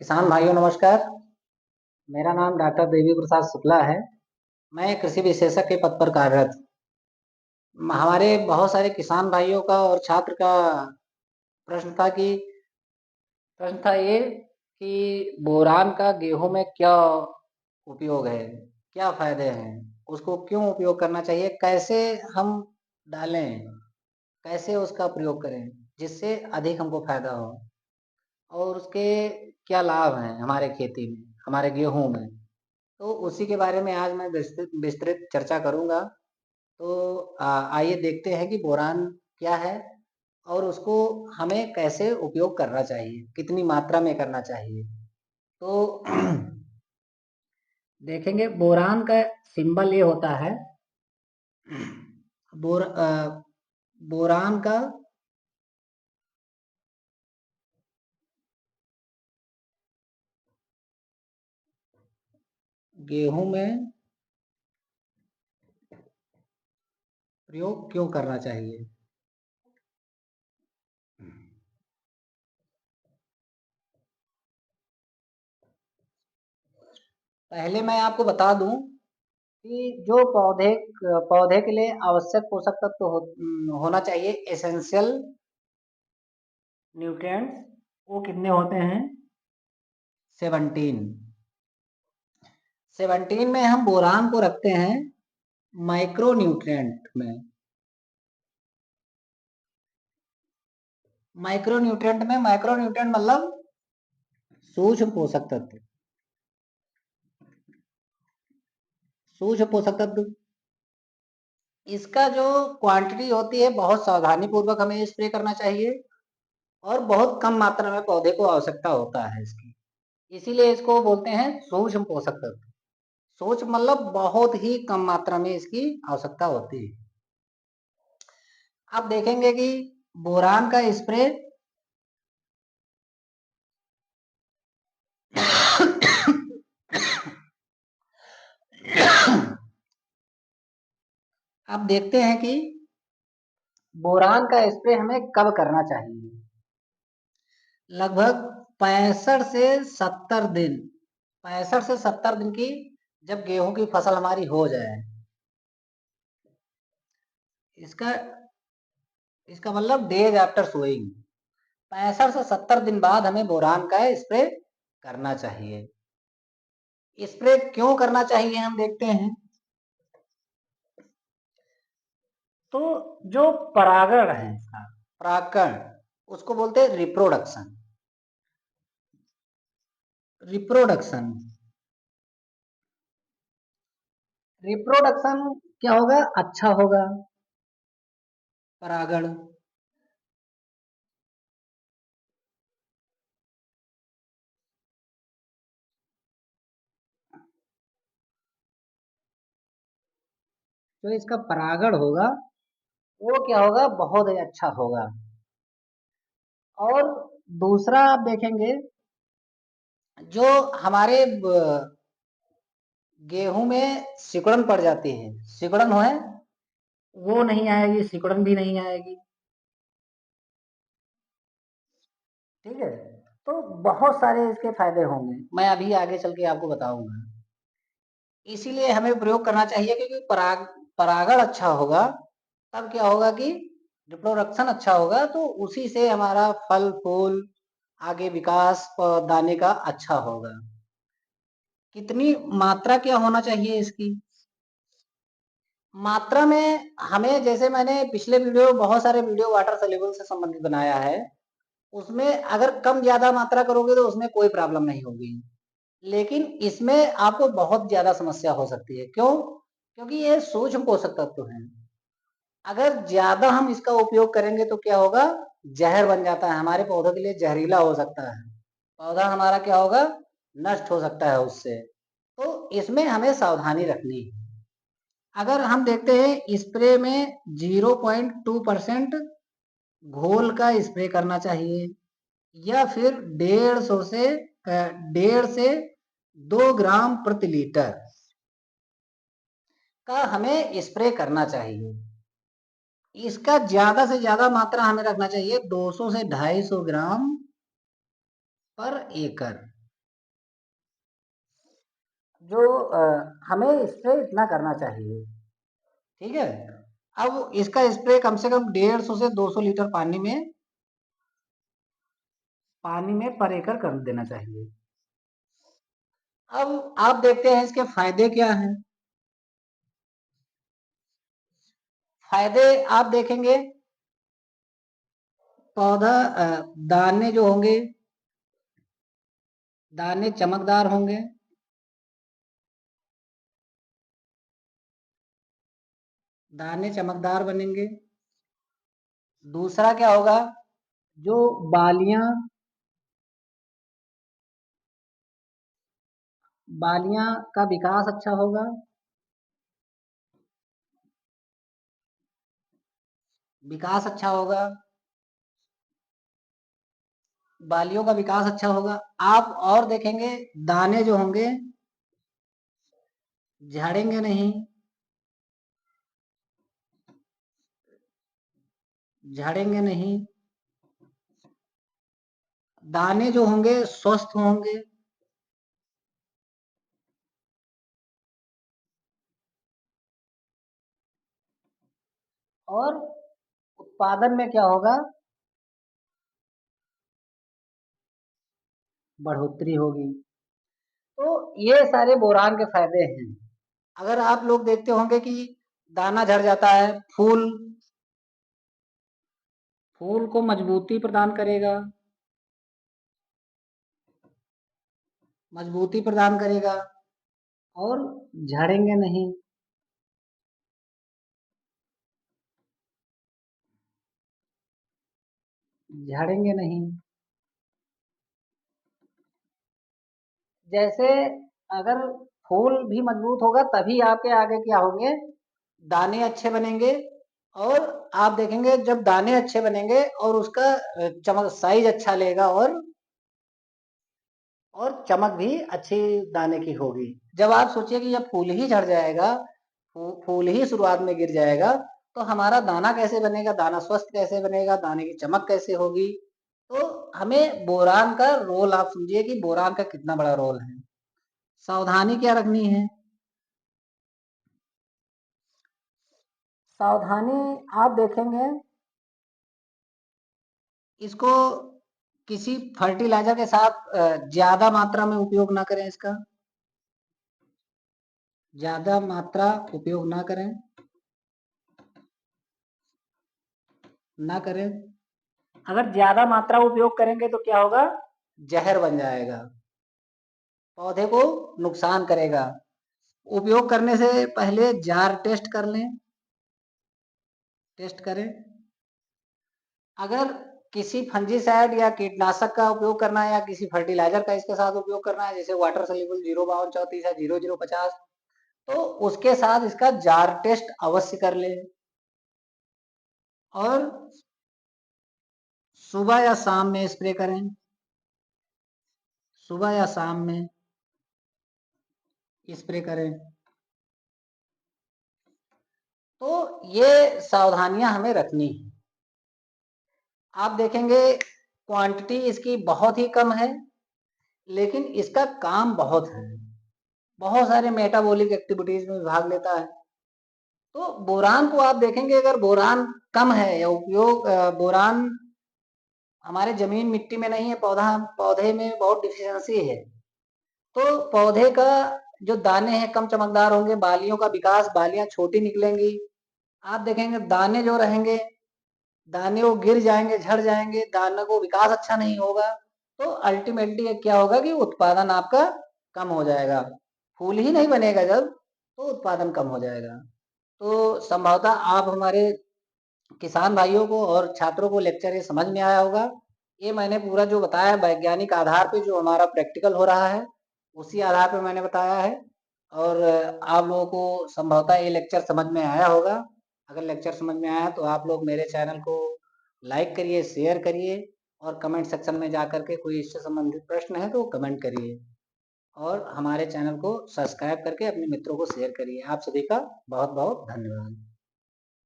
किसान भाइयों नमस्कार। मेरा नाम डॉक्टर देवी प्रसाद शुक्ला है। मैं कृषि विशेषज्ञ के पद पर कार्यरत हूँ। हमारे बहुत सारे किसान भाइयों का और छात्र का प्रश्न था कि प्रश्न था ये कि बोरान का गेहूं में क्या उपयोग है, क्या फायदे हैं, उसको क्यों उपयोग करना चाहिए, कैसे हम डालें, कैसे उसका प्रयोग करें जिससे अधिक हमको फायदा हो और उसके क्या लाभ हैं हमारे खेती में, हमारे गेहूं में। तो उसी के बारे में आज मैं विस्तृत विस्तृत चर्चा करूंगा। तो आइए देखते हैं कि बोरान क्या है और उसको हमें कैसे उपयोग करना चाहिए, कितनी मात्रा में करना चाहिए। तो देखेंगे बोरान का सिंबल ये होता है। बोरान का गेहूं में प्रयोग क्यों करना चाहिए। पहले मैं आपको बता दूं कि जो पौधे के लिए आवश्यक पोषक तत्व होना चाहिए, एसेंशियल न्यूट्रिएंट्स, वो कितने होते हैं? 17। 17 में हम बोरान को रखते हैं माइक्रो न्यूट्रिएंट में। माइक्रो न्यूट्रिएंट मतलब सूक्ष्म पोषक तत्व। सूक्ष्म पोषक तत्व इसका जो क्वांटिटी होती है, बहुत सावधानी पूर्वक हमें स्प्रे करना चाहिए और बहुत कम मात्रा में पौधे को आवश्यकता होता है इसकी। इसीलिए इसको बोलते हैं सूक्ष्म पोषक तत्व। सूक्ष्म मतलब बहुत ही कम मात्रा में इसकी आवश्यकता होती है। अब देखेंगे कि बोरान का स्प्रे अब देखते हैं कि बोरान का स्प्रे हमें कब करना चाहिए। लगभग 65 से 70 दिन की जब गेहूं की फसल हमारी हो जाए, इसका इसका मतलब डेज आफ्टर सोइंग, 65 से 70 दिन बाद हमें बोरान का स्प्रे करना चाहिए। स्प्रे क्यों करना चाहिए हम देखते हैं। तो जो परागण है इसका, परागण, उसको बोलते हैं रिप्रोडक्शन। रिप्रोडक्शन रिप्रोडक्शन क्या होगा? अच्छा होगा परागण। जो इसका परागण होगा वो क्या होगा? बहुत ही अच्छा होगा। और दूसरा आप देखेंगे, जो हमारे गेहूं में सिकुड़न पड़ जाती है, सिकुड़न है वो नहीं आएगी, सिकुड़न भी नहीं आएगी। ठीक है। तो बहुत सारे इसके फायदे होंगे, मैं अभी आगे चल के आपको बताऊंगा। इसीलिए हमें प्रयोग करना चाहिए क्योंकि परागण अच्छा होगा, तब क्या होगा कि रिप्रोडक्शन अच्छा होगा, तो उसी से हमारा फल फूल आगे विकास दाने का अच्छा होगा। कितनी मात्रा क्या होना चाहिए इसकी? मात्रा में हमें, जैसे मैंने पिछले वीडियो, बहुत सारे वीडियो वाटर सॉल्युबल से संबंधित बनाया है, उसमें अगर कम ज्यादा मात्रा करोगे तो उसमें कोई प्रॉब्लम नहीं होगी। लेकिन इसमें आपको बहुत ज्यादा समस्या हो सकती है। क्यों? क्योंकि ये सूक्ष्म पोषक तत्व है। अगर ज्यादा हम इसका उपयोग करेंगे तो क्या होगा? जहर बन जाता है, हमारे पौधों के लिए जहरीला हो सकता है। पौधा हमारा क्या होगा? नष्ट हो सकता है उससे। तो इसमें हमें सावधानी रखनी है। अगर हम देखते हैं स्प्रे में 0.2% घोल का स्प्रे करना चाहिए, या फिर 1.5 से 2 ग्राम प्रति लीटर का हमें स्प्रे करना चाहिए। इसका ज्यादा से ज्यादा मात्रा हमें रखना चाहिए 200 से 250 ग्राम पर एकड़। जो हमें स्प्रे इतना करना चाहिए, ठीक है। अब इसका स्प्रे कम से कम 150 से 200 लीटर पानी में पर एकड़ कर देना चाहिए। अब आप देखते हैं इसके फायदे क्या हैं। फायदे आप देखेंगे, पौधा दाने जो होंगे, दाने चमकदार होंगे, दाने चमकदार बनेंगे। दूसरा क्या होगा, जो बालियां बालियां का विकास अच्छा होगा, विकास अच्छा होगा, बालियों का विकास अच्छा होगा। आप और देखेंगे, दाने जो होंगे झड़ेंगे नहीं, झड़ेंगे नहीं, दाने जो होंगे स्वस्थ होंगे, और उत्पादन में क्या होगा, बढ़ोतरी होगी। तो ये सारे बोरान के फायदे हैं। अगर आप लोग देखते होंगे कि दाना झड़ जाता है, फूल फूल को मजबूती प्रदान करेगा, मजबूती प्रदान करेगा, और झड़ेंगे नहीं। झड़ेंगे नहीं। जैसे अगर फूल भी मजबूत होगा तभी आपके आगे क्या होंगे, दाने अच्छे बनेंगे। और आप देखेंगे जब दाने अच्छे बनेंगे और उसका चमक साइज अच्छा लेगा, और चमक भी अच्छी दाने की होगी। जब आप सोचिए कि जब फूल ही झड़ जाएगा, फूल ही शुरुआत में गिर जाएगा, तो हमारा दाना कैसे बनेगा, दाना स्वस्थ कैसे बनेगा, दाने की चमक कैसे होगी। तो हमें बोरान का रोल, आप समझिए कि बोरान का कितना बड़ा रोल है। सावधानी क्या रखनी है, सावधानी आप देखेंगे, इसको किसी फर्टिलाइजर के साथ ज्यादा मात्रा में उपयोग ना करें, इसका ज्यादा मात्रा उपयोग ना करें, ना करें। अगर ज्यादा मात्रा उपयोग करेंगे तो क्या होगा, जहर बन जाएगा, पौधे को नुकसान करेगा। उपयोग करने से पहले जार टेस्ट कर लें, टेस्ट करें। अगर किसी फंजीसाइड या कीटनाशक का उपयोग करना है, या किसी फर्टिलाइजर का इसके साथ उपयोग करना है, जैसे वाटर सोल्यूबल 05234 या 0050, तो उसके साथ इसका जार टेस्ट अवश्य कर ले। और सुबह या शाम में स्प्रे करें, सुबह या शाम में स्प्रे करें। तो ये सावधानियां हमें रखनी है। आप देखेंगे क्वांटिटी इसकी बहुत ही कम है, लेकिन इसका काम बहुत है, बहुत सारे मेटाबॉलिक एक्टिविटीज में भाग लेता है। तो बोरान को आप देखेंगे, अगर बोरान कम है या उपयोग बोरान हमारे जमीन मिट्टी में नहीं है, पौधे में बहुत डिफिशियंसी है, तो पौधे का जो दाने हैं कम चमकदार होंगे, बालियों का विकास, बालियां छोटी निकलेंगी। आप देखेंगे दाने जो रहेंगे, दाने वो गिर जाएंगे, झड़ जाएंगे, दाने को विकास अच्छा नहीं होगा। तो अल्टीमेटली क्या होगा कि उत्पादन आपका कम हो जाएगा। फूल ही नहीं बनेगा जब, तो उत्पादन कम हो जाएगा। तो संभवतः आप हमारे किसान भाइयों को और छात्रों को लेक्चर ये समझ में आया होगा। ये मैंने पूरा जो बताया वैज्ञानिक आधार पे, जो हमारा प्रैक्टिकल हो रहा है उसी आधार पे मैंने बताया है। और आप लोगों को संभवतः ये लेक्चर समझ में आया होगा। अगर लेक्चर समझ में आया तो आप लोग मेरे चैनल को लाइक करिए, शेयर करिए, और कमेंट सेक्शन में जा करके कोई इससे संबंधित प्रश्न है तो कमेंट करिए, और हमारे चैनल को सब्सक्राइब करके अपने मित्रों को शेयर करिए। आप सभी का बहुत बहुत धन्यवाद।